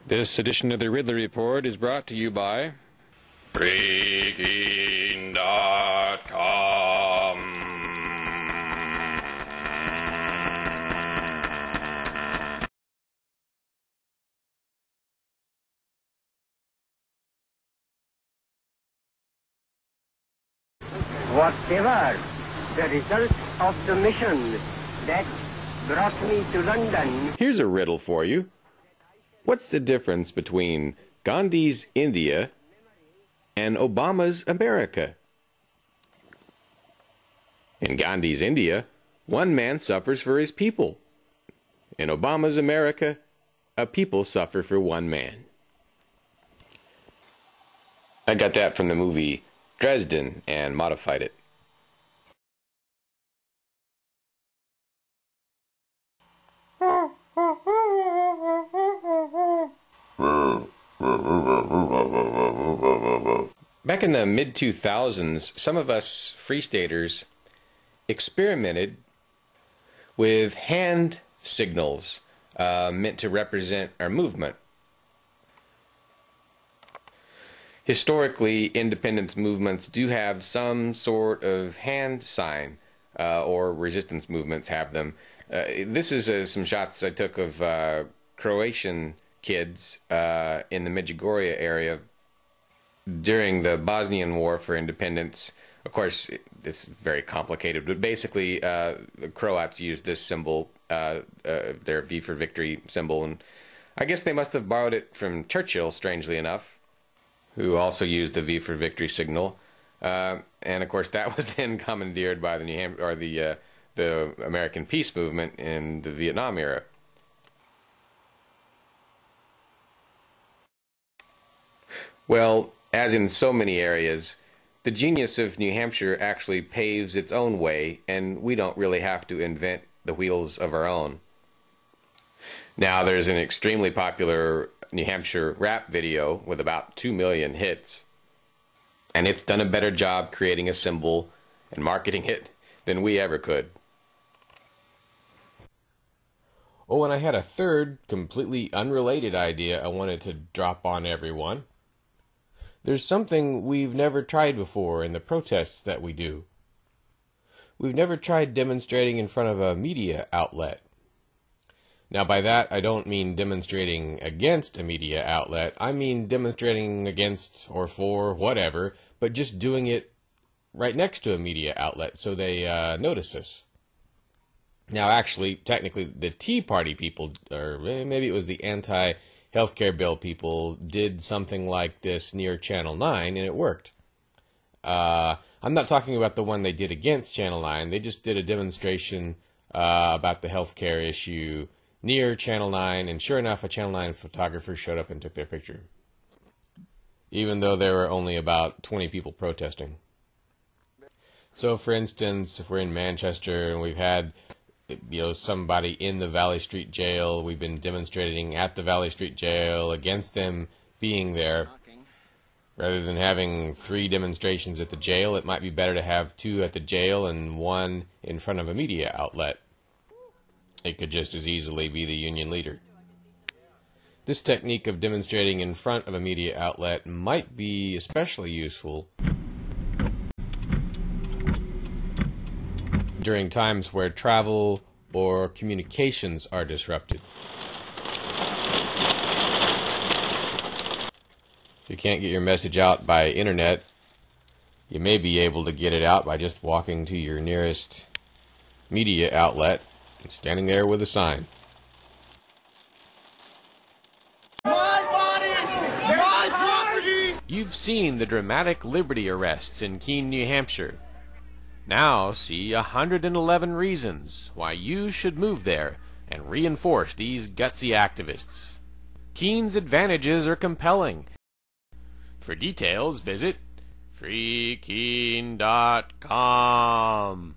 This edition of the Ridley Report is brought to you by Freaking.com. Whatever the result of the mission that brought me to London. Here's a riddle for you. What's the difference between Gandhi's India and Obama's America? In Gandhi's India, one man suffers for his people. In Obama's America, a people suffer for one man. I got that from the movie Dresden and modified it. Back in the mid-2000s, some of us Free Staters experimented with hand signals meant to represent our movement. Historically, independence movements do have some sort of hand sign, or resistance movements have them. This is some shots I took of Croatian kids in the Medjugorje area during the Bosnian War for Independence. Of course, it's very complicated, but basically the Croats used this symbol, their V for Victory symbol, and I guess they must have borrowed it from Churchill, strangely enough, who also used the V for Victory signal. And of course, that was then commandeered by the the American peace movement in the Vietnam era. Well, as in so many areas, the genius of New Hampshire actually paves its own way, and we don't really have to invent the wheels of our own. Now, there's an extremely popular New Hampshire rap video with about 2 million hits, and it's done a better job creating a symbol and marketing it than we ever could. Oh, and I had a third, completely unrelated idea I wanted to drop on everyone. There's something we've never tried before in the protests that we do. We've never tried demonstrating in front of a media outlet. Now, by that, I don't mean demonstrating against a media outlet. I mean demonstrating against or for whatever, but just doing it right next to a media outlet so they notice us. Now, actually, technically, the Tea Party people, or maybe it was the anti-healthcare bill people, did something like this near Channel 9, and it worked. I'm not talking about the one they did against Channel 9. They just did a demonstration about the healthcare issue near Channel 9, and sure enough, a Channel 9 photographer showed up and took their picture, even though there were only about 20 people protesting. So, for instance, if we're in Manchester and we've had somebody in the Valley Street Jail, we've been demonstrating at the Valley Street Jail against them being there. Rather than having 3 demonstrations at the jail, it might be better to have 2 at the jail and 1 in front of a media outlet. It could just as easily be the union leader. This technique of demonstrating in front of a media outlet might be especially useful during times where travel or communications are disrupted. If you can't get your message out by internet, you may be able to get it out by just walking to your nearest media outlet and standing there with a sign. My body! My property! You've seen the dramatic Liberty arrests in Keene, New Hampshire. Now see 111 reasons why you should move there and reinforce these gutsy activists. Keene's advantages are compelling. For details, visit freekeene.com.